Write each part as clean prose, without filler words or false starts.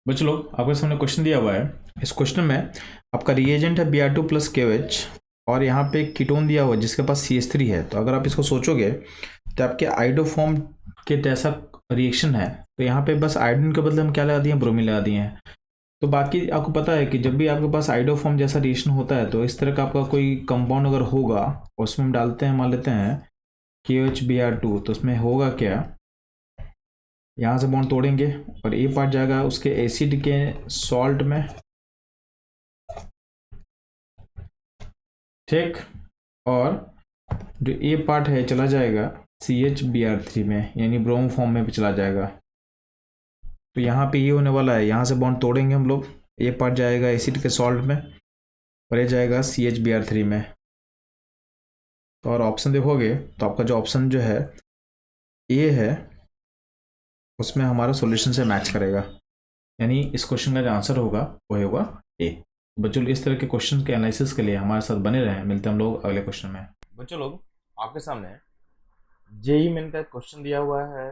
बच्चों लोग आपके सामने क्वेश्चन दिया हुआ है। इस क्वेश्चन में आपका रिएजेंट है Br2 प्लस KOH और यहाँ पे एक कीटोन दिया हुआ है जिसके पास CH3 है। तो अगर आप इसको सोचोगे तो आपके आइडोफॉर्म के जैसा रिएक्शन है। तो यहाँ पे बस आयोडीन के बदले हम क्या लगा दिए हैं, ब्रोमीन लगा दिए हैं। तो बाकी आपको पता है कि जब भी आपके पास आइडोफॉर्म जैसा रिएक्शन होता है तो इस तरह का आपका कोई कंपाउंड अगर होगा और उसमें हम डालते हैं, मान लेते हैं KOH Br2, तो उसमें होगा क्या, यहाँ से बॉन्ड तोड़ेंगे और ये पार्ट जाएगा उसके एसिड के सॉल्ट में, ठीक। और जो ये पार्ट है चला जाएगा CH Br3 में, यानी ब्रोमो फॉर्म में भी चला जाएगा। तो यहाँ पे ये होने वाला है, यहाँ से बॉन्ड तोड़ेंगे हम लोग, ये पार्ट जाएगा एसिड के सॉल्ट में और ये जाएगा CH Br3 में। तो और ऑप्शन देखोगे तो आपका जो ऑप्शन जो है ए है उसमें हमारा सॉल्यूशन से मैच करेगा, यानी इस क्वेश्चन का जो आंसर होगा वो होगा ए। बच्चों लोग इस तरह के क्वेश्चन के एनालिसिस के लिए हमारे साथ बने रहें। मिलते हैं हम लोग अगले क्वेश्चन में। बच्चों लोग आपके सामने जेई मेन का क्वेश्चन दिया हुआ है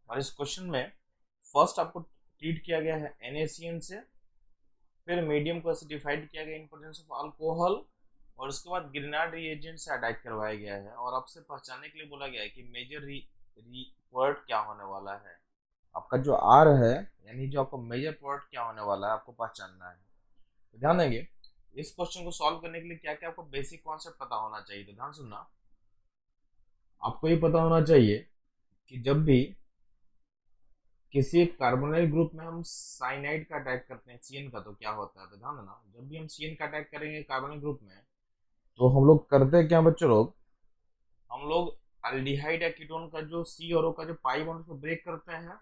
और इस क्वेश्चन में फर्स्ट आपको ट्रीट किया गया है NaCN से, फिर मीडियम को एसिडिफाइड किया गया इन प्रेजेंस ऑफ अल्कोहल और उसके बाद ग्रिनार्ड रिएजेंट से अटैक करवाया गया है और आपसे पहचानने के लिए बोला गया है कि मेजर प्रोडक्ट क्या होने वाला है। आपका जो आर है यानी जो आपका मेजर प्रोडक्ट क्या होने वाला है आपको पहचानना है। तो ध्यान देंगे इस क्वेश्चन को सॉल्व करने के लिए क्या क्या आपको बेसिक कॉन्सेप्ट पता होना चाहिए। तो ध्यान सुनना, आपको ये पता होना चाहिए कि जब भी किसी कार्बोनाइल ग्रुप में हम साइनाइड का अटैक करते हैं CN का तो क्या होता है। तो ध्यान देना, जब भी हम CN का अटैक करेंगे कार्बोनाइल ग्रुप में तो हम लोग करते क्या बच्चों लोग, हम लोग अल्डिहाइड या कीटोन का जो C और O का जो पाई बॉन्ड उसको ब्रेक करते हैं।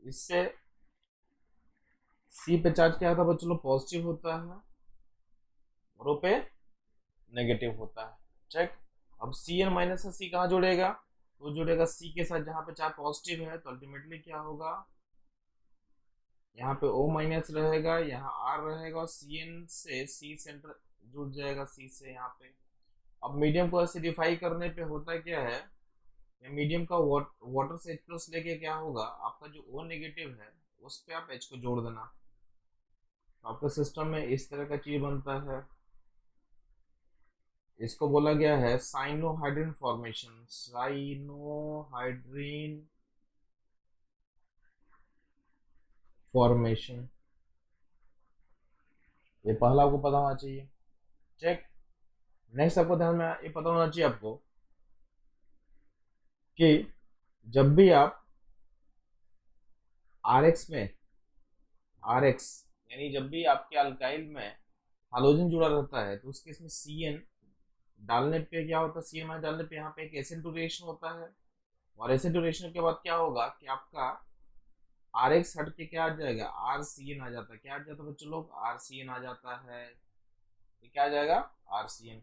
इससे C पे चार्ज क्या होता है बच्चों लोग, पॉजिटिव होता है और O पे नेगेटिव होता है, चेक। अब CN माइनस से C कहाँ जुड़ेगा, तो जुड़ेगा C के साथ जहाँ पे चार्ज पॉजिटिव है। तो अल्टीमेटली क्या होगा, यहाँ पे O माइनस रहेगा, यहाँ R रहेगा और CN से C सेंटर जुड़ जाएगा C से यहाँ पे। अब मीडियम को एसिडिफाई करने पे होता क्या है, मीडियम का वाटर से H प्लस लेके क्या होगा, आपका जो O नेगेटिव है उस पे आप H को जोड़ देना। तो आपका सिस्टम में इस तरह का चीज बनता है, इसको बोला गया है साइनोहाइड्रिन फॉर्मेशन। साइनोहाइड्रिन फॉर्मेशन, ये पहला आपको पता होना चाहिए, चेक। नेक्स्ट आपको ध्यान में ये पता होना चाहिए आपको कि जब भी आप RX में RX यानी जब भी आपके अल्काइल में हाइड्रोजन जुड़ा रहता है तो उस केस में CN डालने पे क्या होता है, CN माइनस डालने पे यहाँ पे एक एसिड होता है और एसिड के बाद क्या होगा कि आपका RX हट के क्या आ जाएगा, RCN आ जाता है। क्या आ जाता है बच्चों लोग, RCN आ जाता है। ये क्या आ जाएगा, RCN।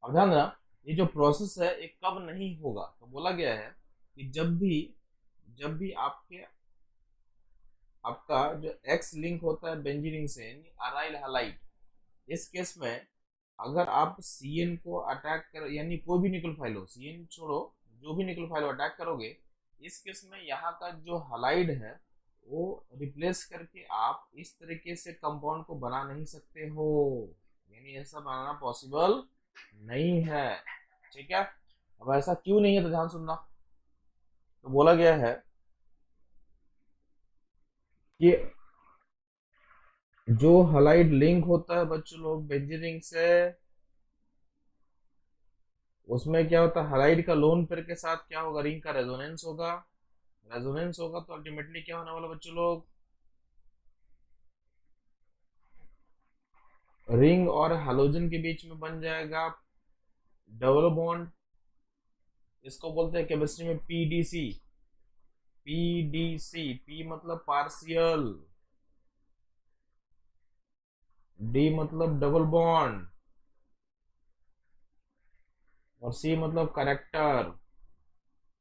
अब ध्यान देना, ये जो प्रोसेस है ये कब नहीं होगा, तो बोला गया है कि जब भी आपका जो X लिंक होता है बेंजीन रिंग से यानी अराइल हैलाइड, इस केस में अगर आप CN को अटैक कर यानी कोई भी न्यूक्लियोफाइल हो, CN छोड़ो, जो भी न्यूक्लियोफाइल अटैक करोगे, इस केस में यहाँ का जो हलाइड है वो रिप्लेस करके आप इस तरीके से कंपाउंड को बना नहीं सकते हो, यानी ऐसा बनाना पॉसिबल नहीं है, ठीक है। अब ऐसा क्यों नहीं है तो ध्यान सुनना, तो बोला गया है कि जो हलाइड लिंक होता है बच्चों लोग बेंजीन रिंग से, उसमें क्या होता है हलाइड का लोन पेयर के साथ क्या होगा, रिंग का रेजोनेंस होगा तो अल्टीमेटली क्या होने वाला बच्चों लोग, रिंग और हैलोजन के बीच में बन जाएगा डबल बॉन्ड। इसको बोलते हैं केमिस्ट्री में PDC। पी मतलब पार्शियल, डी मतलब डबल बॉन्ड और सी मतलब करेक्टर,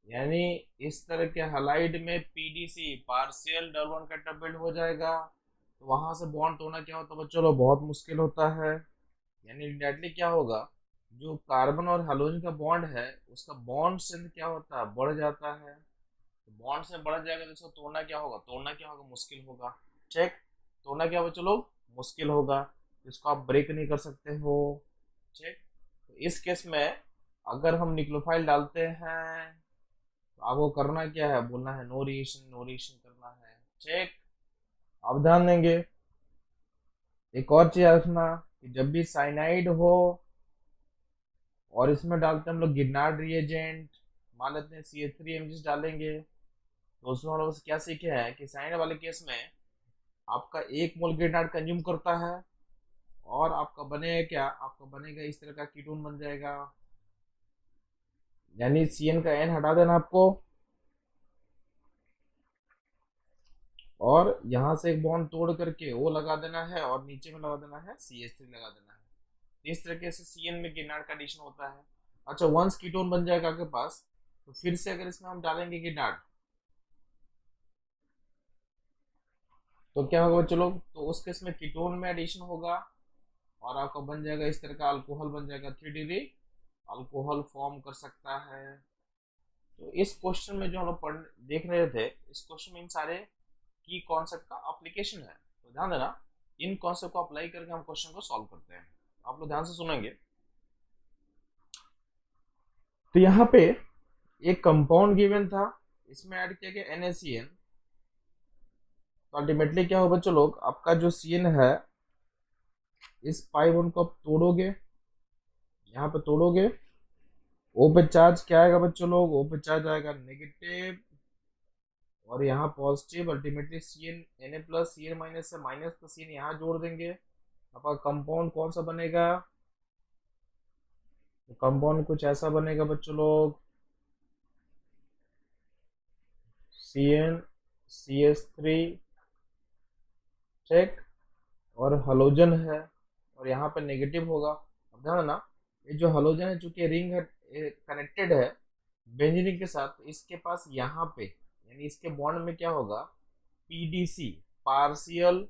यानी इस तरह के हलाइड में PDC partial double bond character build हो जाएगा। तो वहां से बॉन्ड तोड़ना क्या होता है बच्चों लोग, बहुत मुश्किल होता है। यानी इंडायरेक्टली क्या होगा, जो कार्बन और हाइड्रोजन का बॉन्ड है उसका बॉन्ड स्ट्रेंथ क्या होता है, बढ़ जाता है। बॉन्ड्स में बढ़ जाएगा तो इसको तोड़ना क्या होगा, मुश्किल होगा। ठीक, तोड़ना क्या बच्चों लोग, मुश्किल होगा, इसको आप ब्रेक नहीं कर सकते हो। ठीक, तो इस केस में अगर हम न्यूक्लियोफाइल डालते हैं तो आपको करना क्या है, बोलना है नो रिएक्शन, नो रिएक्शन करना है। ठीक, अब ध्यान देंगे एक और चीज रखना कि जब भी साइनाइड हो और इसमें डालते हैं हम लोग गिरनार्ड रिएजेंट, मान लेते हैं CH3 डालेंगे, तो उसमें हम लोग क्या सीखे हैं कि साइनाइड वाले केस में आपका 1 मोल गिरनार्ड कंज्यूम करता है और आपका बनेगा क्या, आपका बनेगा इस तरह का कीटोन बन जाएगा, यानी CN का N हटा देना आपको, और यहाँ से एक बॉन्ड तोड़ करके O लगा देना है और नीचे में लगा देना है CH3 लगा देना है। इस तरीके से CN में गिरनार्ड का एडिशन होता है। अच्छा, वंस कीटोन बन जाएगा आपके पास, तो फिर से अगर इसमें हम डालेंगे गिरनार्ड तो क्या होगा चलो, तो उस केस में कीटोन में एडिशन होगा और आपका बन जाएगा इस तरह का अल्कोहल बन जाएगा, 3 डिग्री अल्कोहल फॉर्म कर सकता है। तो इस क्वेश्चन में जो हम लोग पढ़ देख रहे थे, इस क्वेश्चन में इन सारे की कॉन्सेप्ट का एप्लीकेशन है, तो ध्यान देना इन कॉन्सेप्ट को अप्लाई करके हम क्वेश्चन को सॉल्व करते हैं। आप लोग ध्यान से सुनेंगे। तो यहाँ पे एक कंपाउंड गिवन था, इसमें ऐड किया गया NaCN, तो अल्टीमेटली क्या होगा बच्चों लोग, आपका जो CN है इस पाई बॉन्ड को आप तोड़ोगे, यहाँ पे तोड़ोगे, O पे चार्ज क्या आएगा बच्चों लोग, O पे चार्ज आएगा नेगेटिव और यहाँ positive, ultimately Na plus CN minus से माइनस प्लस CN यहाँ जोड़ देंगे, आपका कंपाउंड कौन सा बनेगा, तो कंपाउंड कुछ ऐसा बनेगा बच्चों लोग, CnCH3, ठीक, और हलोजन है और यहाँ पे नेगेटिव होगा। अब ध्यान देना ये जो हलोजन है चूंकि रिंग है कनेक्टेड है बेंजीन के साथ, तो इसके पास यहाँ पे यानी इसके बॉन्ड में क्या होगा, PDC, partial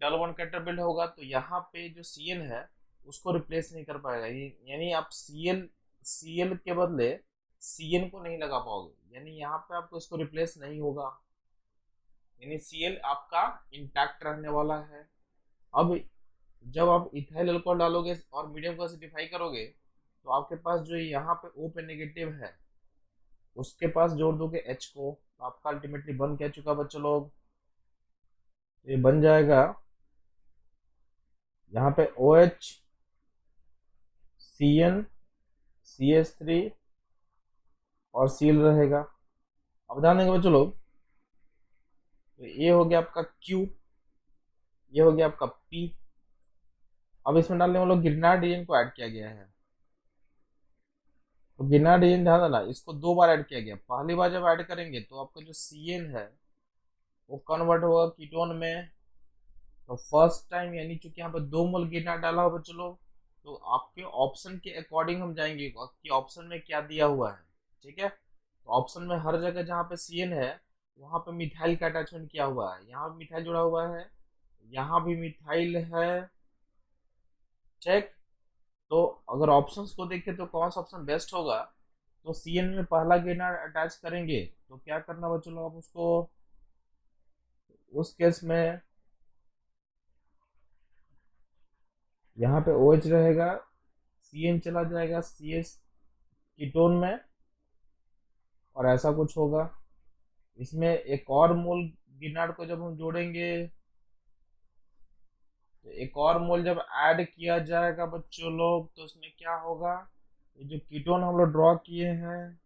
double bond character build होगा, तो यहाँ पे जो CN है उसको रिप्लेस नहीं कर पाएगा, यानी आप Cl के बदले CN को नहीं लगा पाओगे, यानी यहाँ पे आपको इसको रिप्लेस नहीं होगा, यानी Cl आपका इंटैक्ट रहने वाला है। अब जब आप इथाइल अल्कोहल डालोगे और मीडियम को एसिडिफाई करोगे, तो आपके पास जो यहाँ पे O पे नेगेटिव है उसके पास जोड़ दोगे H को, तो आपका अल्टीमेटली बन क्या चुका बच्चों लोग, ये बन जाएगा यहाँ पे OH, CN, CH3 और सील रहेगा। अब ध्यान देंगे बच्चों लोग, तो ये हो गया आपका Q, ये हो गया आपका P। अब इसमें डालने वाले गिरनार्ड रिएजेंट को ऐड किया गया है, तो गिरनार्ड रिएजेंट ध्यान देना इसको 2 बार ऐड किया गया, पहली बार जब ऐड करेंगे तो आपका जो CN है वो कन्वर्ट होगा कीटोन में, तो फर्स्ट टाइम यानी चूंकि यहाँ पे 2 मोल गिरनार्ड डाला हो बच्चों लोग, तो आपके ऑप्शन के अकॉर्डिंग हम जाएंगे कि ऑप्शन में क्या दिया हुआ है। ठीक है, तो ऑप्शन में हर जगह जहाँ पे CN है वहाँ पे मिथाइल का अटैचमेंट किया हुआ है, यहाँ भी मिथाइल जुड़ा हुआ है, यहाँ भी मिथाइल है। चेक, तो अगर ऑप्शंस को देखें तो कौन सा ऑप्शन बेस्ट होगा, तो CN में पहला गिरनार्ड अटैच करेंगे तो क्या करना बच्चों लोग आप उसको, उस केस में यहाँ पे OH रहेगा, CN चला जाएगा CS कीटोन में और ऐसा कुछ होगा। इसमें एक और मोल गिरनार्ड को जब हम जोड़ेंगे, तो एक और मोल जब ऐड किया जाएगा बच्चों लोग, तो इसमें क्या होगा, ये जो कीटोन हम लोग ड्रॉ किए हैं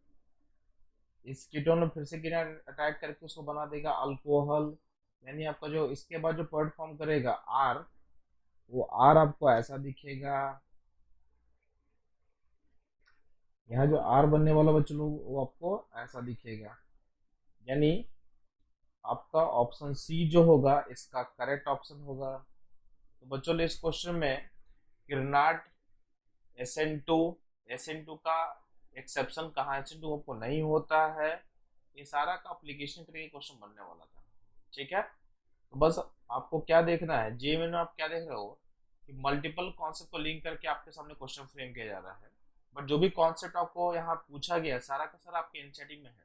इस कीटोन में फिर से गिरनार्ड अटैक करके उसको बना देगा अल्कोहल, यानी आपका जो इसके बाद जो प्रोडक्ट फॉर्म करेगा R, वो R आपको ऐसा दिखेगा, यहाँ जो R बनने वाला बच्चों लोग वो आपको ऐसा दिखेगा, यानी आपका ऑप्शन C जो होगा इसका करेक्ट ऑप्शन होगा। तो बच्चों ने इस क्वेश्चन में गिरनार्ड SN2, SN2 का एक्सेप्शन कहाँ, SN2 आपको नहीं होता है, ये सारा का अप्लीकेशन करके क्वेश्चन बनने वाला था। ठीक है, तो बस आपको क्या देखना है, जे में आप क्या देख रहे हो कि मल्टीपल कॉन्सेप्ट को लिंक करके आपके सामने क्वेश्चन फ्रेम किया जा रहा है, बट जो भी कॉन्सेप्ट आपको यहाँ पूछा गया सारा का सारा आपके एनसीईआरटी में है,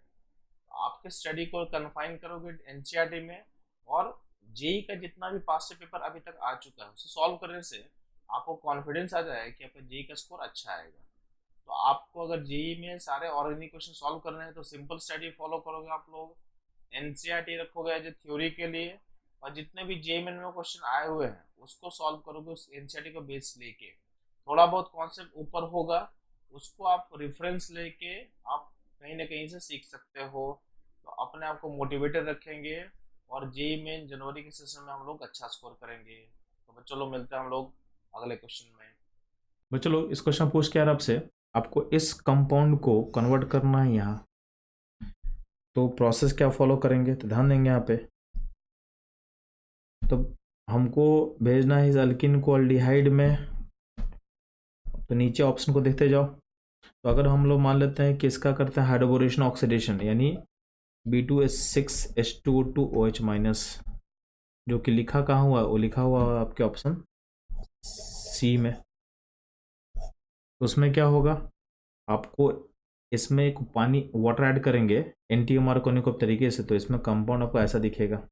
आपके स्टडी को कन्फाइन करोगे एनसीईआरटी में, और जेई का जितना भी पास से पेपर अभी तक आ चुका है उसे सॉल्व करने से आपको कॉन्फिडेंस आ जाएगा कि आपका जेई का स्कोर अच्छा आएगा। तो आपको अगर जेई में सारे ऑर्गेनिक क्वेश्चन सॉल्व करने हैं तो सिंपल स्टडी फॉलो करोगे आप लोग, एनसीईआरटी रखोगे एज ए थ्योरी के लिए, और जितने भी जेई में क्वेश्चन आए हुए हैं उसको सॉल्व करोगे उस एनसीईआरटी को बेस लेके। थोड़ा बहुत कॉन्सेप्ट ऊपर होगा, उसको आप रेफरेंस लेके आप कहीं ना कहीं से सीख सकते हो, तो अपने आप को मोटिवेटेड रखेंगे, और जेई में जनवरी के सेशन में हम लोग अच्छा स्कोर करेंगे। तो बच्चों लोग मिलते हैं हम लोग अगले क्वेश्चन में। बच्चों लोग इस क्वेश्चन पूछ के यार आपसे, आपको इस कंपाउंड को कन्वर्ट करना है यहाँ, तो प्रोसेस क्या फॉलो करेंगे, तो ध्यान देंगे यहाँ पे। तो हमको भेजना है इस अल्किन को अल्डिहाइड में, तो नीचे ऑप्शन को देखते जाओ। तो अगर हम लोग मान लेते हैं कि इसका करते हैं हाइड्रोबोरेशन ऑक्सीडेशन, यानी B2H6H2O2OH माइनस, जो कि लिखा कहाँ हुआ है, वो लिखा हुआ है आपके ऑप्शन सी में। तो उसमें क्या होगा, आपको इसमें एक पानी वाटर ऐड करेंगे एंटी मार्कोनिक तरीके से, तो इसमें कंपाउंड आपको ऐसा दिखेगा।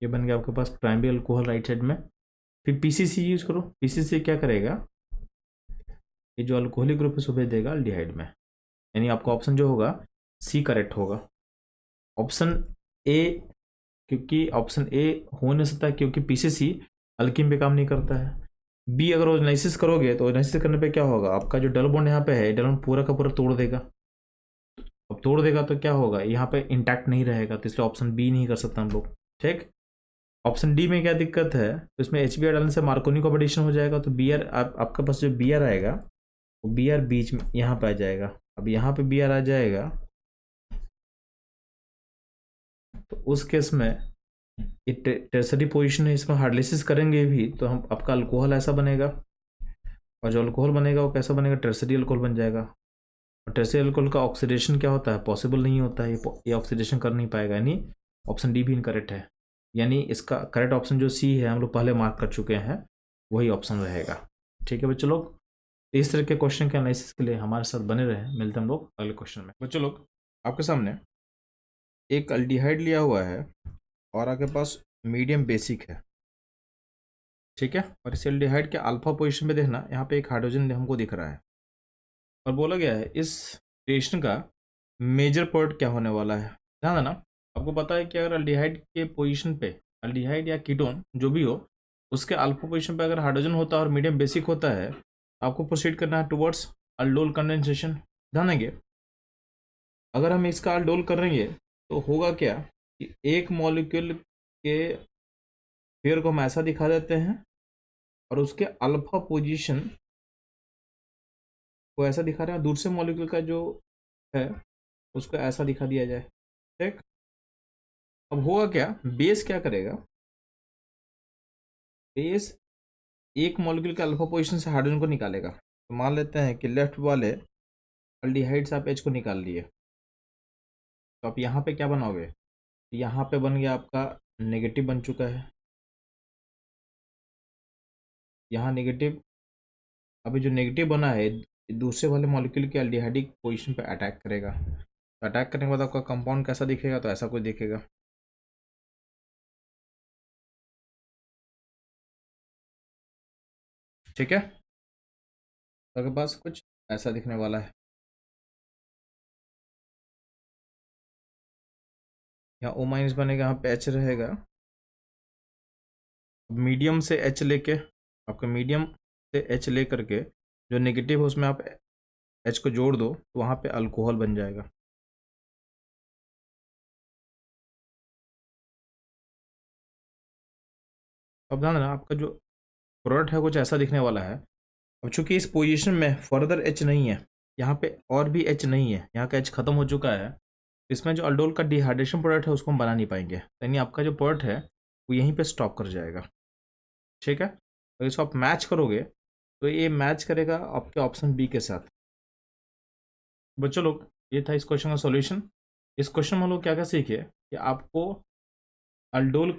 ये बन गया आपके पास प्राइमरी अल्कोहल राइट साइड में। फिर पीसीसी यूज करो, पीसीसी क्या करेगा, ये जो अल्कोहलिक ग्रुप है भेज देगा अल्डिहाइड में, यानी आपका ऑप्शन जो होगा सी करेक्ट होगा। ऑप्शन ए, क्योंकि ऑप्शन ए हो नहीं सकता क्योंकि पीसीसी अल्किन पे काम नहीं करता है। बी, अगर ओजोनाइसिस करोगे तो ओजोनाइसिस करने पे क्या होगा, आपका जो डबल बॉन्ड यहाँ पे है, डबल बॉन्ड पूरा का पूरा तोड़ देगा। अब तोड़ देगा तो क्या होगा, यहाँ पे इंटैक्ट नहीं रहेगा, तो इसलिए ऑप्शन बी नहीं कर सकता हम लोग। ठीक, ऑप्शन डी में क्या दिक्कत है, तो इसमें एच बी आर डालने से मार्कोनी को एडिशन हो जाएगा, तो बी आर आपके पास जो बी आर आएगा वो बी आर बीच में यहाँ पे आ जाएगा। अब यहाँ पे बी आर आ जाएगा, तो उस केस में ये टेर्सरी पोजीशन है, इसमें हार्डलिसिस करेंगे भी तो हम आपका अल्कोहल ऐसा बनेगा, और जो अल्कोहल बनेगा वो कैसा बनेगा, टेर्सरी अल्कोहल बन जाएगा। और टेर्सरी अल्कोहल का ऑक्सीडेशन क्या होता है, पॉसिबल नहीं होता है, ये ऑक्सीडेशन कर नहीं पाएगा, यानी ऑप्शन डी भी इनकरेक्ट है। यानी इसका करेक्ट ऑप्शन जो सी है, हम लोग पहले मार्क कर चुके हैं, वही ऑप्शन रहेगा। ठीक है बच्चों लोग, इस तरह के क्वेश्चन के एनालिसिस के लिए हमारे साथ बने रहे, मिलते हैं हम लोग अगले क्वेश्चन में। बच्चों लोग आपके सामने एक अल्डिहाइड लिया हुआ है और आपके पास मीडियम बेसिक है, ठीक है, और इस एल्डिहाइड के अल्फा पोजीशन में देखना, यहाँ पे एक हाइड्रोजन हमको दिख रहा है, और बोला गया है इस रिएक्शन का मेजर प्रोडक्ट क्या होने वाला है। ध्यान देना, आपको पता है कि अगर अल्डिहाइड के पोजीशन पे, अल्डिहाइड या कीटोन जो भी हो, उसके अल्फा पोजीशन पे अगर हाइड्रोजन होता है और मीडियम बेसिक होता है, आपको प्रोसीड करना है टुवर्ड्स अल्डोल कंडेंसेशन। ध्यान देंगे, अगर हम इसका अल्डोल करेंगे तो होगा क्या कि एक मॉलिक्यूल के पेयर को हम ऐसा दिखा देते हैं, और उसके अल्फा पोजीशन को ऐसा दिखा रहे हैं, दूसरे मॉलिक्यूल का जो है उसको ऐसा दिखा दिया जाए। ठीक, अब होगा क्या, बेस क्या करेगा, बेस एक मॉलिक्यूल के अल्फा पोजीशन से हाइड्रोजन को निकालेगा। तो मान लेते हैं कि लेफ्ट वाले अल्डिहाइड से आप एच को निकाल लिए, तो आप यहाँ पे क्या बनाओगे, यहाँ पे बन गया आपका नेगेटिव बन चुका है, यहाँ नेगेटिव। अभी जो नेगेटिव बना है दूसरे वाले मॉलिक्यूल के अल्डिहाइडिक पोजीशन पे अटैक करेगा, तो अटैक करने के बाद आपका कंपाउंड कैसा दिखेगा, तो ऐसा कुछ दिखेगा। ठीक है, तो आपके पास कुछ ऐसा दिखने वाला है, यहाँ ओ माइनस बनेगा, यहाँ पे एच रहेगा। मीडियम से एच लेके, आपका मीडियम से एच ले करके जो नेगेटिव है उसमें आप एच को जोड़ दो, तो वहाँ पे अल्कोहल बन जाएगा। अब ध्यान देना, आपका जो प्रोडक्ट है कुछ ऐसा दिखने वाला है। अब चूंकि इस पोजीशन में फर्दर एच नहीं है, यहाँ पे और भी एच नहीं है, यहाँ का एच खत्म हो चुका है, इसमें जो अल्डोल का डिहाइड्रेशन प्रोडक्ट है उसको हम बना नहीं पाएंगे, यानी आपका जो प्रोडक्ट है वो यहीं पे स्टॉप कर जाएगा। ठीक है, तो इसको आप मैच करोगे तो ये मैच करेगा आपके ऑप्शन बी के साथ। बच्चों लोग ये था इस क्वेश्चन का सॉल्यूशन। इस क्वेश्चन में हम लोग क्या क्या सीखे कि आपको अल्डोल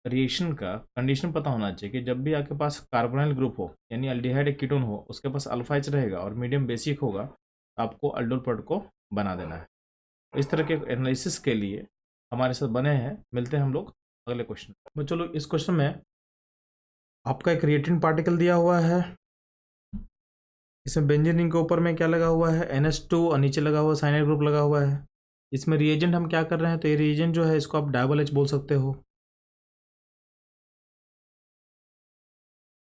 रिएक्शन का कंडीशन पता होना चाहिए कि जब भी आपके पास कार्बोनाइल ग्रुप हो यानी अल्डिहाइड एक कीटोन हो, उसके पास अल्फा एच रहेगा और मीडियम बेसिक होगा, तो आपको अल्डोल प्रोडक्ट को बना देना है। इस तरह के एनालिसिस के लिए हमारे साथ बने हैं। मिलते हैं हम लोग अगले क्वेश्चन में। चलो, इस क्वेश्चन में आपका एक रिएक्टेंट पार्टिकल दिया हुआ है। इसमें बेंजीन रिंग के ऊपर में क्या लगा हुआ है, NH2, और नीचे लगा हुआ साइनाइड ग्रुप लगा हुआ है। इसमें रिएजेंट हम क्या कर रहे हैं, तो ये रिएजेंट जो है इसको आप डाबल एच बोल सकते हो।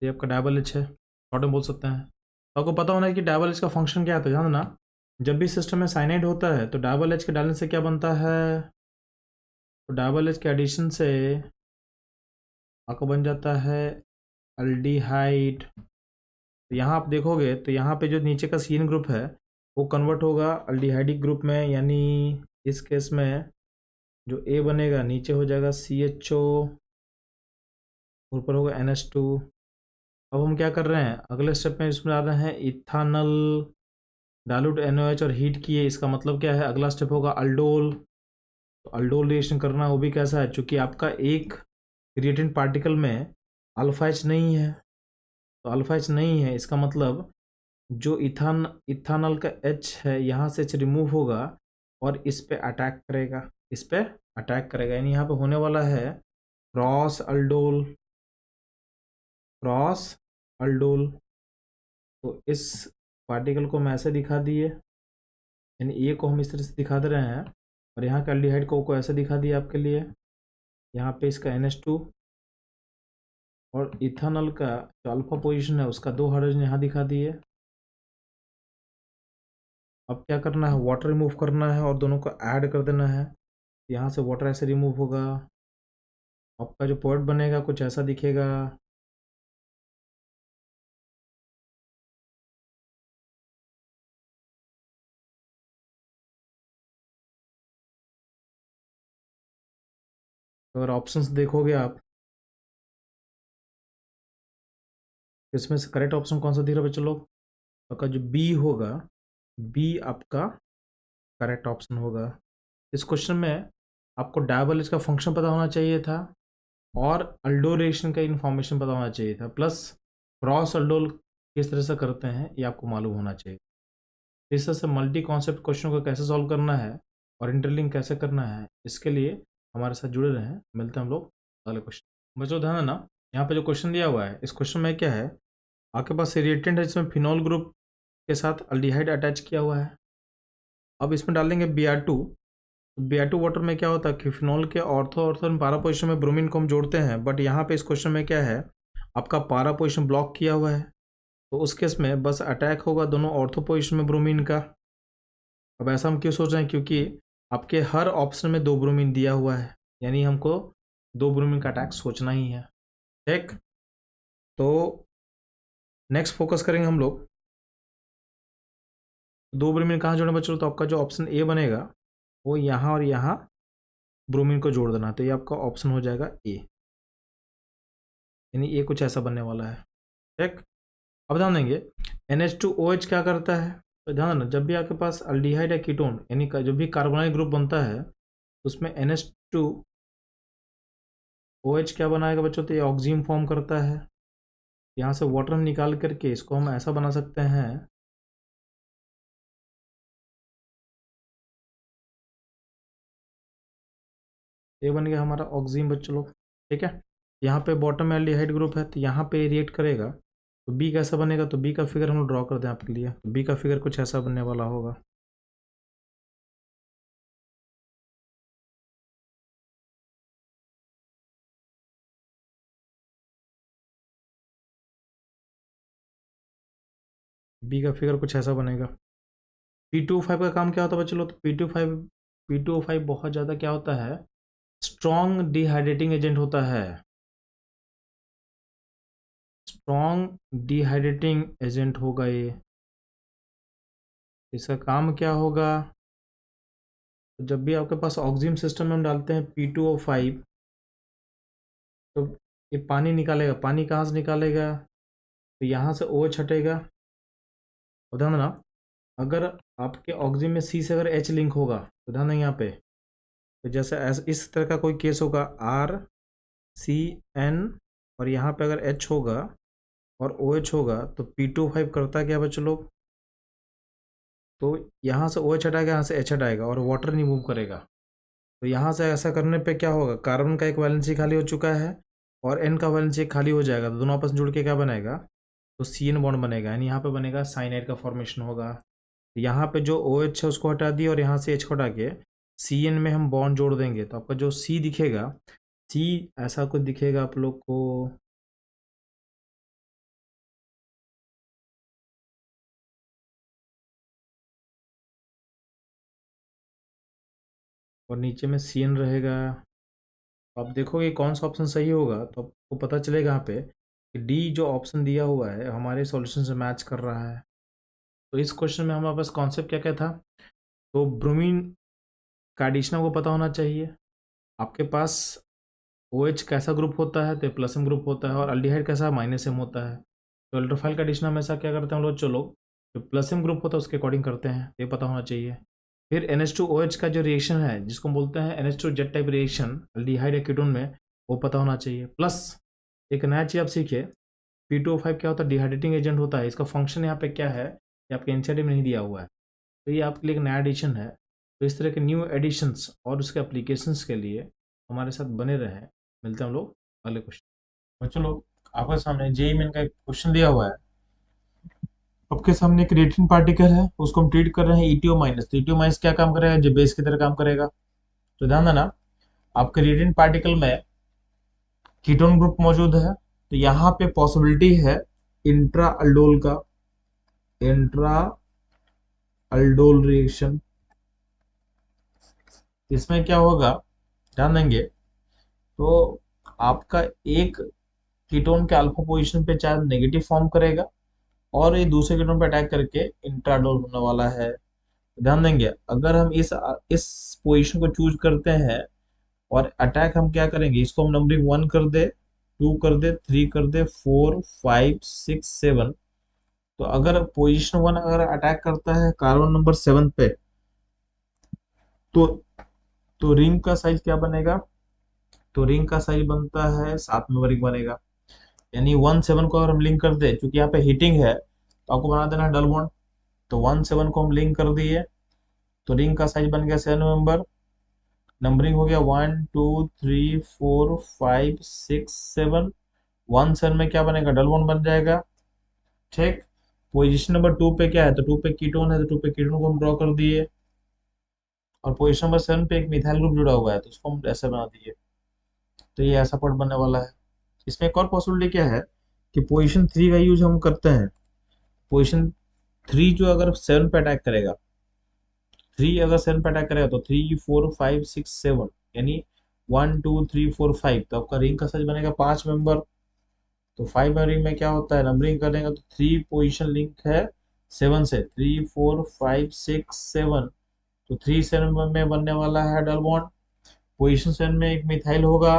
ये आपका डाबल एच है, शॉर्ट में बोल सकते हैं। तो आपको पता होना है कि डाबल एच का फंक्शन क्या आता है, ध्यान देना। जब भी सिस्टम में साइनाइड होता है तो डाबल एच के डालने से क्या बनता है, तो डाबल एच के एडिशन से आपको बन जाता है अल्डिहाइड। तो यहाँ आप देखोगे तो यहाँ पे जो नीचे का सीन ग्रुप है वो कन्वर्ट होगा अल्डिहाइडिक ग्रुप में, यानी इस केस में जो ए बनेगा नीचे हो जाएगा CHO, ऊपर होगा NH2। अब हम क्या कर रहे हैं, अगले स्टेप में इसमें डाल रहे हैं इथानल डाइल्यूट NaOH और हीट किए। इसका मतलब क्या है, अगला स्टेप होगा अल्डोल। तो अल्डोल रिएक्शन करना, वो भी कैसा है, चूंकि आपका एक रिएक्टेंट पार्टिकल में अल्फा एच नहीं है, तो अल्फा एच नहीं है इसका मतलब जो इथानल का H है यहाँ से H रिमूव होगा और इस पे अटैक करेगा, इस पे अटैक करेगा, यानी यहाँ पे होने वाला है क्रॉस अल्डोल, क्रॉस अल्डोल। तो इस पार्टिकल को हम ऐसे दिखा दिए, यानी ए को हम इस तरह से दिखा दे रहे हैं और यहाँ का एल्डिहाइड को ऐसे दिखा दिया आपके लिए। यहाँ पे इसका NH2 और इथानल का जो अल्फा पोजीशन है उसका 2 हाइड्रोजन यहाँ दिखा दिए। अब क्या करना है, वाटर रिमूव करना है और दोनों को ऐड कर देना है। यहाँ से वाटर ऐसे रिमूव होगा, आपका जो पॉइंट बनेगा कुछ ऐसा दिखेगा। अगर ऑप्शंस देखोगे आप, इसमें से करेक्ट ऑप्शन कौन सा दिख रहा है बच्चों लोग, आपका जो बी होगा, बी आपका करेक्ट ऑप्शन होगा। इस क्वेश्चन में आपको डायबल इसका फंक्शन पता होना चाहिए था और अल्डोल रिएक्शन का इन्फॉर्मेशन पता होना चाहिए था, प्लस क्रॉस अल्डोल किस तरह से करते हैं ये आपको मालूम होना चाहिए। इस तरह से मल्टी कॉन्सेप्ट क्वेश्चन को कैसे सॉल्व करना है और इंटरलिंक कैसे करना है, इसके लिए हमारे साथ जुड़े रहें। मिलते हैं हम लोग अगले क्वेश्चन। बच्चों ध्यान देना, यहाँ पे जो क्वेश्चन दिया हुआ है, इस क्वेश्चन में क्या है, आपके पास रिएक्टेंट है जिसमें फिनॉल ग्रुप के साथ अल्डिहाइड अटैच किया हुआ है। अब इसमें डाल देंगे Br2। Br2 वाटर में क्या होता है कि फिनॉल के ऑर्थो ऑर्थो पारा पोजिशन में ब्रोमीन को हम जोड़ते हैं, बट यहाँ पे इस क्वेश्चन में क्या है, आपका पारा पोजिशन ब्लॉक किया हुआ है, तो उस केस में बस अटैक होगा दोनों ऑर्थो पोजिशन में ब्रोमीन का। अब ऐसा हम क्यों सोच रहे हैं, क्योंकि आपके हर ऑप्शन में 2 ब्रोमीन दिया हुआ है, यानी हमको 2 ब्रोमीन का अटैक सोचना ही है। ठीक, तो नेक्स्ट फोकस करेंगे हम लोग 2 ब्रोमीन कहाँ जोड़े बच्चों, तो आपका जो ऑप्शन ए बनेगा वो यहाँ और यहाँ ब्रोमीन को जोड़ देना, तो ये आपका ऑप्शन हो जाएगा ए, यानी ये कुछ ऐसा बनने वाला है। ठीक, अब ध्यान देंगे NH2OH क्या करता है, तो ध्यान देना जब भी आपके पास अल्डिहाइड या कीटोन यानी जब भी कार्बोनाइल ग्रुप बनता है उसमें NH2OH क्या बनाएगा बच्चों, तो ये ऑक्सीजन फॉर्म करता है। यहाँ से वाटर हम निकाल करके इसको हम ऐसा बना सकते हैं, ये बन गया हमारा ऑक्सीजन बच्चों लोग। ठीक है, यहाँ पे बॉटम में एल्डिहाइड ग्रुप है तो यहाँ पे रिएक्ट करेगा, तो बी कैसा बनेगा, तो बी का फिगर हम लोग ड्रॉ कर दें आपके लिए, तो बी का फिगर कुछ ऐसा बनने वाला होगा। बी का फिगर कुछ ऐसा बनेगा। P2O5 का काम क्या होता है बच्चों लोग, तो P2O5 बहुत ज़्यादा क्या होता है, स्ट्रॉन्ग डिहाइड्रेटिंग एजेंट होता है, स्ट्रॉन्ग डिहाइड्रेटिंग एजेंट होगा ये। इसका काम क्या होगा, तो जब भी आपके पास ऑक्सीजन सिस्टम में हम डालते हैं P2O5 तो ये पानी निकालेगा, पानी कहाँ से निकालेगा, तो यहाँ से OH हटेगा। और ध्यान देना अगर आपके ऑक्सीजन में C से अगर H लिंक होगा तो ध्यान देना यहाँ पे, तो जैसे इस तरह का कोई केस होगा CN और यहाँ पे अगर H होगा और OH होगा तो P2O5 करता क्या बच्चों लोग, तो यहाँ से OH हटाएगा, यहाँ से H हटाएगा और वाटर नहीं मूव करेगा। तो यहाँ से ऐसा करने पे क्या होगा, कार्बन का एक वैलेंसी खाली हो चुका है और N का वैलेंसी खाली हो जाएगा, तो दोनों आपस में जुड़ के क्या बनेगा, तो CN बॉन्ड बनेगा, यानी यहाँ पे बनेगा साइनाइड का फॉर्मेशन होगा। यहाँ पे जो OH है उसको हटा दिया और यहाँ से H को हटा के CN में हम बॉन्ड जोड़ देंगे, तो आपका जो C दिखेगा, C ऐसा कुछ दिखेगा आप लोग को, और नीचे में CN रहेगा। आप देखोगे कौन सा ऑप्शन सही होगा, तो आपको पता चलेगा यहाँ पे कि डी जो ऑप्शन दिया हुआ है हमारे सॉल्यूशन से मैच कर रहा है। तो इस क्वेश्चन में हमारे पास कॉन्सेप्ट क्या क्या था, तो ब्रोमीन का एडिशन को पता होना चाहिए, आपके पास OH कैसा ग्रुप होता है, तो प्लस एम ग्रुप होता है, और अल्डिहाइड कैसा माइनस एम होता है। तो अल्ट्रोफाइल का एडिशन हमेशा क्या करते हैं हम लोग, चलो जो प्लस एम ग्रुप होता है उसके अकॉर्डिंग करते हैं, ये पता होना चाहिए। फिर NH2OH का जो रिएक्शन है जिसको हम बोलते हैं NH2 jet type reaction aldehyde या कीटोन में, वो पता होना चाहिए। प्लस एक नया चीज़ आप सीखिए, P2O5 क्या होता है, डिहाइड्रेटिंग एजेंट होता है, इसका फंक्शन यहाँ पे क्या है ये आपके एनसीईआरटी में नहीं दिया हुआ है, तो ये आपके लिए एक नया एडिशन है। तो इस तरह के न्यू एडिशंस और उसके एप्लीकेशंस के लिए हमारे साथ बने रहें। मिलते हैं हम लोग अगले क्वेश्चन। बच्चों लोग आपके सामने जेईई मेन का एक क्वेश्चन दिया हुआ है, आपके सामने एक क्रिएटिन पार्टिकल है, उसको हम ट्रीट कर रहे हैं ETO माइनस। तो ETO माइनस क्या काम करेगा, जो बेस की तरह काम करेगा। तो ध्यान देना, आप क्रिएटिन पार्टिकल में कीटोन ग्रुप मौजूद है, तो यहाँ पे पॉसिबिलिटी है इंट्रा अल्डोल का, इंट्रा अल्डोल रिएक्शन। इसमें क्या होगा ध्यान देंगे, तो आपका एक कीटोन के अल्फा पोजीशन पे चार्ज नेगेटिव फॉर्म करेगा और ये दूसरे कीटोन पे अटैक करके इंट्राडोल होने वाला है। ध्यान देंगे, अगर हम इस पोजीशन को चूज करते हैं और अटैक हम क्या करेंगे, इसको हम नंबरिंग 1 कर दे, 2 कर दे, 3 कर दे, 4 5 6 7। तो अगर पोजीशन 1 अगर अटैक करता है कार्बन नंबर 7 पे, तो रिंग का साइज क्या बनेगा, तो रिंग का साइज बनता है 7 में रिंग बनेगा, यानी 1 7 को अगर हम लिंक कर दे, क्योंकि यहाँ पे हीटिंग है तो आपको बना देना डबल बॉन्ड। तो 1 7 को हम लिंक कर दिए, तो रिंग का साइज बन गया 7 मेंबर, नंबरिंग हो गया 1 2 3 4 5 6 7। 1 7 में क्या बनेगा, डबल बॉन्ड बन जाएगा। ठीक, पोजीशन नंबर 2 पे क्या है, तो 2 पे कीटोन है, तो 2 पे कीटोन को हम ड्रॉ कर दिए, और पोजीशन नंबर 7 पे एक मिथाइल ग्रुप जुड़ा हुआ है तो उसको हम ऐसे बना दिए। तो ये ऐसा पॉट बनने वाला है। इसमें एक और पॉसिबिलिटी क्या है कि पोजीशन 3 का यूज हम करते हैं, पोजीशन 3 जो अगर 7 पे अटैक करेगा, 3 अगर 7 पे अटैक करेगा तो 3 4 5 6 7, यानी 1 2 3 4 5, तो आपका रिंग का साइज बनेगा 5 मेंबर। तो 5 में रिंग में क्या होता है, नंबरिंग करेंगे तो 3 पोजीशन लिंक है 7 से, 3 4 5 6 7, तो 3 7 में बनने वाला है डबल बॉन्ड। पोजीशन 7 में एक मिथाइल होगा,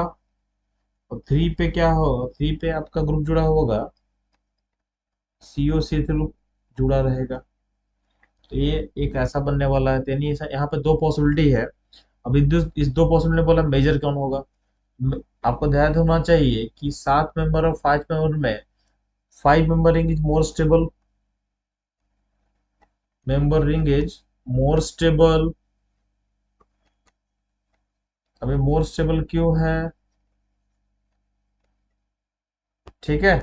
और 3 पे क्या होगा, 3 पे आपका ग्रुप जुड़ा होगा COC ग्रुप जुड़ा रहेगा। तो ये एक ऐसा बनने वाला है, यानी यहाँ पे दो पॉसिबिलिटी है। अब इस दो पॉसिबिलिटी बोला मेजर कौन होगा, आपको ध्यान होना चाहिए कि 7 मेंबर और 5 मेंबर में 5 member ring is more stable, member ring is more stable. अभी मोर स्टेबल क्यों है, ठीक है,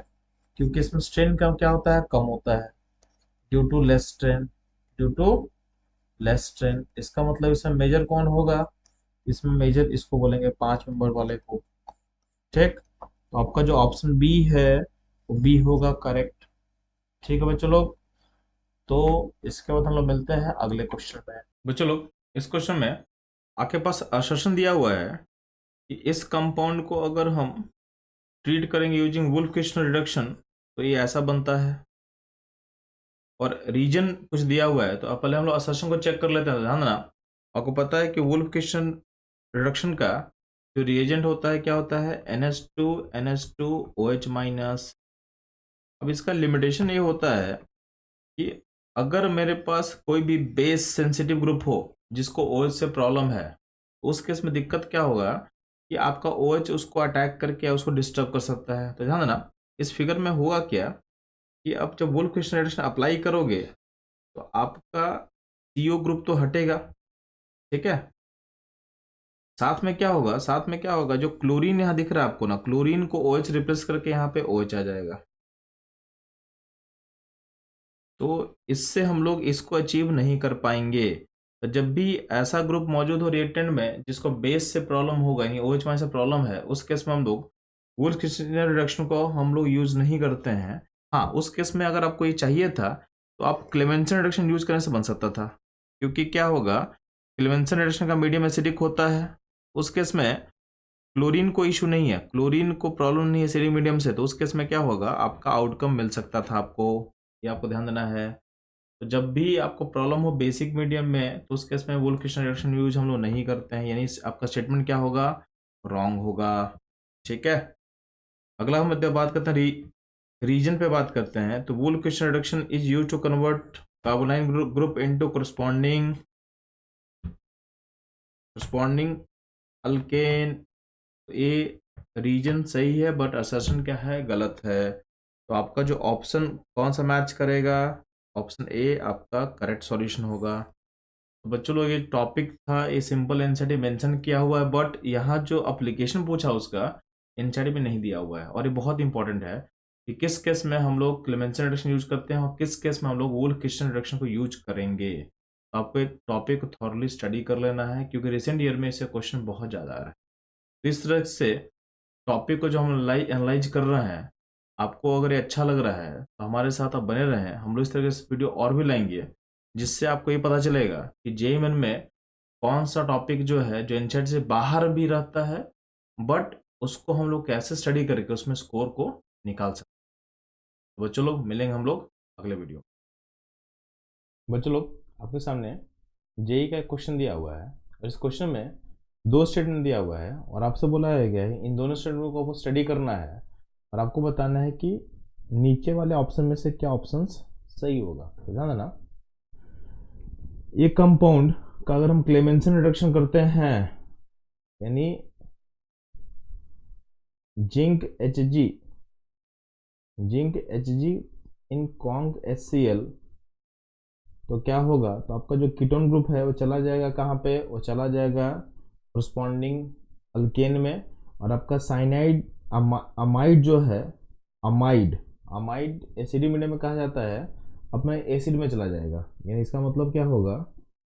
क्योंकि इसमें स्ट्रेन का क्या होता है, कम होता है, due to less strain, due to less strain. इसका मतलब इसमें मेजर कौन होगा, इसमें मेजर इसको बोलेंगे 5 मेंबर वाले को। ठीक, तो आपका जो ऑप्शन बी है वो बी होगा करेक्ट। ठीक है बच्चों लोग, तो इसके बाद हम लोग मिलते हैं अगले क्वेश्चन में। बच्चों लोग इस क्वेश्चन में आपके पास असर्शन दिया हुआ है कि इस कंपाउंड को अगर हम ट्रीट करेंगे यूजिंग वुल्फ क्रिस्टल रिडक्शन तो ये ऐसा बनता है, और रीजन कुछ दिया हुआ है। तो अब पहले हम लोग असर्शन को चेक कर लेते हैं। ध्यान देना, आपको पता है कि वुल्फ क्रिस्टल रिडक्शन का जो रिएजेंट होता है क्या होता है, NH2OH माइनस। अब इसका लिमिटेशन ये होता है कि अगर मेरे पास कोई भी बेस सेंसिटिव ग्रुप हो जिसको OH से प्रॉब्लम है, उस केस में दिक्कत क्या होगा कि आपका OH उसको अटैक करके उसको डिस्टर्ब कर सकता है। तो ध्यान देना, इस फिगर में होगा क्या कि अब जब वुल्फ क्रिस्टल रिडक्शन अप्लाई करोगे तो आपका CO ग्रुप तो हटेगा, ठीक है। साथ में क्या होगा, साथ में क्या होगा, जो क्लोरीन यहाँ दिख रहा है आपको ना, क्लोरीन को OH रिप्लेस करके यहाँ पे OH आ जाएगा। तो इससे हम लोग इसको अचीव नहीं कर पाएंगे। तो जब भी ऐसा ग्रुप मौजूद हो रिएक्टेंट में जिसको बेस से प्रॉब्लम होगा, यानी OH से प्रॉब्लम है, उस केस में हम लोग वुल्फ क्रिस्टल रिडक्शन को हम लोग यूज नहीं करते हैं। हाँ, उस केस में अगर आपको ये चाहिए था तो आप क्लेमेंसन रिडक्शन यूज करने से बन सकता था, क्योंकि क्या होगा, क्लेमेंसन रिडक्शन का मीडियम एसिडिक होता है। उस केस में क्लोरीन को इशू नहीं है, क्लोरीन को प्रॉब्लम नहीं है एसिडिक मीडियम से, तो उस केस में क्या होगा, आपका आउटकम मिल सकता था आपको। ये आपको ध्यान देना है। तो जब भी आपको प्रॉब्लम हो बेसिक मीडियम में, तो उस केस में वुल्फ क्रिस्टल रिडक्शन यूज हम लोग नहीं करते हैं, यानी आपका स्टेटमेंट क्या होगा, रॉन्ग होगा, ठीक है। अगला हम बात करते हैं रीजन पे बात करते हैं। तो Wolff crystal reduction is use to convert carbonyl group into corresponding alkane. ये रीजन सही है बट असर्शन क्या है, गलत है। तो आपका जो ऑप्शन कौन सा मैच करेगा, ऑप्शन ए आपका करेक्ट सॉल्यूशन होगा। तो बच्चों लोग, ये टॉपिक था, ये सिंपल एनसीईआरटी मेंशन किया हुआ है, बट यहाँ जो अप्लीकेशन पूछा उसका एनसीईआरटी में नहीं दिया हुआ है। और ये बहुत इंपॉर्टेंट है कि किस केस में हम लोग क्लेमेंसन रिडक्शन यूज करते हैं और किस केस में हम लोग वुल्फ क्रिस्टल रिडक्शन को यूज करेंगे। तो आपको एक टॉपिक को थॉरली स्टडी कर लेना है, क्योंकि रिसेंट ईयर में इससे क्वेश्चन बहुत ज़्यादा आ रहा है। तो इस तरह से टॉपिक को जो हम एनालाइज कर रहे हैं, आपको अगर ये अच्छा लग रहा है तो हमारे साथ आप बने रहें। हम लोग इस तरह के वीडियो और भी लाएंगे, जिससे आपको ये पता चलेगा कि जेईई मेन में कौन सा टॉपिक जो है जो एनसीईआरटी से बाहर भी रहता है, बट उसको हम लोग कैसे स्टडी करके उसमें स्कोर को निकाल सकते हैं। तो बच्चों लोग, मिलेंगे हम लोग अगले वीडियो। बच्चों लोग, आपके सामने जेईई का एक क्वेश्चन दिया हुआ है, और इस क्वेश्चन में दो स्टेटमेंट दिया हुआ है, और आपसे बोला गया है इन दोनों स्टेटमेंट को आपको स्टडी करना है, और आपको बताना है कि नीचे वाले ऑप्शन में से क्या ऑप्शन सही होगा। तो ध्यान देना, ये कंपाउंड का अगर हम क्लेमेंसन रिडक्शन करते हैं, यानी जिंक Hg इन कॉन्क HCl, तो क्या होगा, तो आपका जो कीटोन ग्रुप है वो चला जाएगा कहाँ पे, वो चला जाएगा कोरस्पॉन्डिंग अल्केन में, और आपका साइनाइड अमाइड जो है, अमाइड एसिडिक मीडियम में कहा जाता है, अपना एसिड में चला जाएगा। यानी इसका मतलब क्या होगा,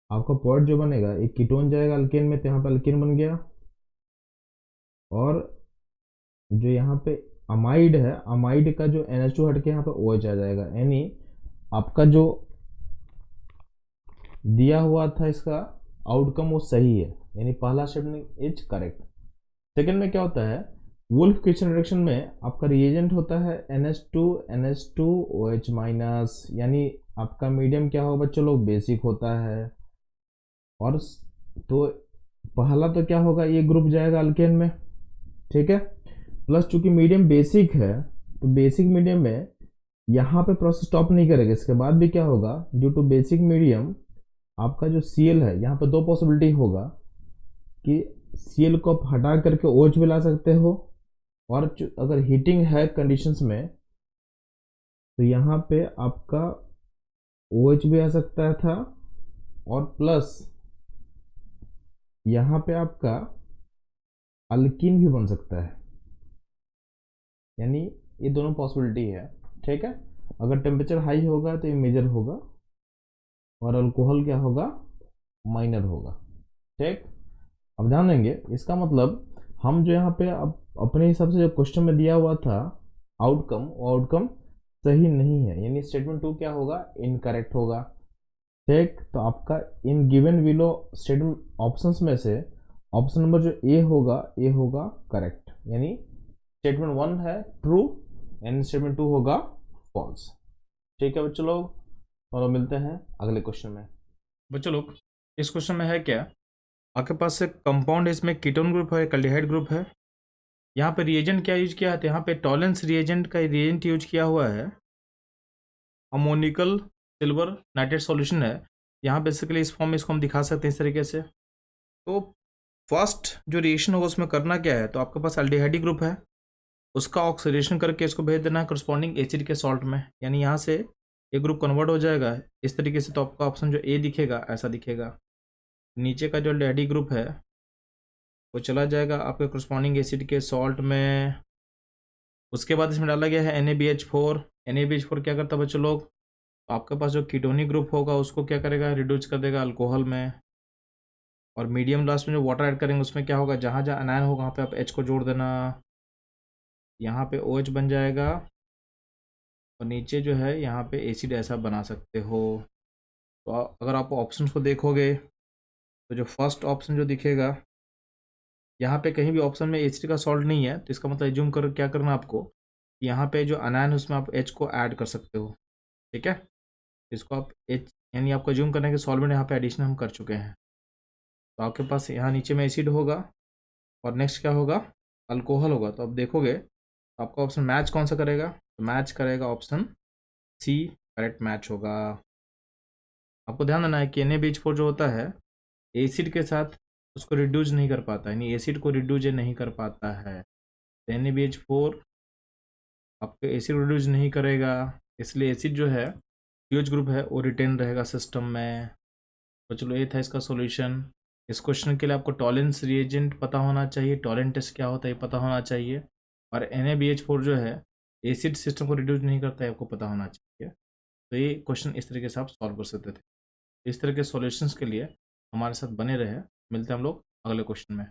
आपका पॉइंट जो बनेगा, एक कीटोन जाएगा अल्केन में, तो यहाँ पे अल्केन बन गया, और जो यहाँ पे अमाइड है, अमाइड का जो NH2 हट के यहाँ पे OH आ जाएगा। यानी आपका जो दिया हुआ था इसका आउटकम वो सही है, यानी पहला स्टेटमेंट इज करेक्ट। सेकंड में क्या होता है, वुल्फ क्रिस्टल रिडक्शन में आपका रिएजेंट होता है NH2 OH माइनस, यानी आपका मीडियम क्या होगा बच्चों लोग, बेसिक होता है। और तो पहला तो क्या होगा, ये ग्रुप जाएगा अल्केन में, ठीक है। प्लस चूंकि मीडियम बेसिक है, तो बेसिक मीडियम में यहाँ पे प्रोसेस स्टॉप नहीं करेगा, इसके बाद भी क्या होगा, ड्यू टू बेसिक मीडियम आपका जो Cl है, यहाँ पे दो पॉसिबिलिटी होगा कि Cl को आप हटा करके OH भी ला सकते हो, और अगर हीटिंग है कंडीशंस में, तो यहाँ पे आपका OH भी आ सकता था, और प्लस यहाँ पे आपका अल्किन भी बन सकता है। यानी ये दोनों पॉसिबिलिटी है, ठीक है। अगर टेम्परेचर हाई होगा तो ये मेजर होगा, और अल्कोहल क्या होगा, माइनर होगा, ठीक। अब ध्यान देंगे, इसका मतलब हम जो यहाँ पे अपने हिसाब से जो क्वेश्चन में दिया हुआ था आउटकम, वो आउटकम सही नहीं है, यानी स्टेटमेंट 2 क्या होगा, इनकरेक्ट होगा, ठीक। तो आपका in given below statement options में से ऑप्शन नंबर जो ए होगा करेक्ट, यानी स्टेटमेंट 1 है ट्रू एंड स्टेटमेंट 2 होगा फॉल्स, ठीक है बच्चों लोग। और मिलते हैं अगले क्वेश्चन में। बच्चों लोग, इस क्वेश्चन में है क्या, आपके पास एक कंपाउंड है, इसमें कीटोन ग्रुप है, एल्डिहाइड ग्रुप है। यहाँ पे रिएजेंट क्या यूज किया है, तो यहाँ पे टॉलेंस रिएजेंट का रिएजेंट यूज किया हुआ है, अमोनिकल सिल्वर नाइट्रेट सॉल्यूशन है। यहाँ बेसिकली इस फॉर्म में इसको हम दिखा सकते हैं इस तरीके से। तो फर्स्ट जो रिएक्शन होगा उसमें करना क्या है, तो आपके पास एल्डिहाइड ग्रुप है, उसका ऑक्सीडेशन करके इसको भेज देना है करस्पॉन्डिंग एसिड के सॉल्ट में, यानी यहाँ से ये ग्रुप कन्वर्ट हो जाएगा इस तरीके से। तो आपका ऑप्शन जो ए दिखेगा ऐसा दिखेगा। नीचे का जो एल्डिहाइड ग्रुप है वो चला जाएगा आपके करस्पॉन्डिंग एसिड के सॉल्ट में। उसके बाद इसमें डाला गया है NaBH4। NaBH4 क्या करता है बच्चों लोग, तो आपके पास जो कीटोनिक ग्रुप होगा उसको क्या करेगा, रिड्यूस कर देगा अल्कोहल में। और मीडियम लास्ट में जो वाटर ऐड करेंगे उसमें क्या होगा, जहाँ जहाँ अनायन होगा वहाँ पे आप H को जोड़ देना, यहाँ पे OH बन जाएगा और नीचे जो है यहाँ पे एसिड ऐसा बना सकते हो। तो अगर आप ऑप्शन को देखोगे तो जो फर्स्ट ऑप्शन जो दिखेगा यहाँ पे कहीं भी ऑप्शन में एसिड का सॉल्ट नहीं है, तो इसका मतलब एज्यूम कर क्या करना आपको, यहाँ पे जो अनायन है उसमें आप H को ऐड कर सकते हो। ठीक है, इसको आप H यानी आपको एज्यूम करना है कि सॉल्वेंट यहाँ पे एडिशन हम कर चुके हैं। तो आपके पास यहाँ नीचे में एसिड होगा और नेक्स्ट क्या होगा, अल्कोहल होगा। तो आप देखोगे तो आपका ऑप्शन मैच कौन सा करेगा, तो मैच करेगा ऑप्शन सी, करेक्ट मैच होगा। आपको ध्यान देना है कि NaBH4 जो होता है एसिड के साथ उसको रिड्यूस नहीं कर पाता, यानी एसिड को रिड्यूस नहीं कर पाता है। तो NaBH4 आपको एसिड रिड्यूस नहीं करेगा, इसलिए एसिड जो है OH ग्रुप है वो रिटेन रहेगा सिस्टम में। तो चलो ये था इसका सॉल्यूशन। इस क्वेश्चन के लिए आपको टॉलेंस रिएजेंट पता होना चाहिए, टॉलेंट टेस्ट क्या होता है ये पता होना चाहिए, और NaBH4 जो है एसिड सिस्टम को रिड्यूस नहीं करता है आपको पता होना चाहिए। तो ये क्वेश्चन इस तरीके से आप सॉल्व कर सकते थे। इस तरह के सॉल्यूशंस के लिए हमारे साथ बने रहे। मिलते हैं हम लोग अगले क्वेश्चन में।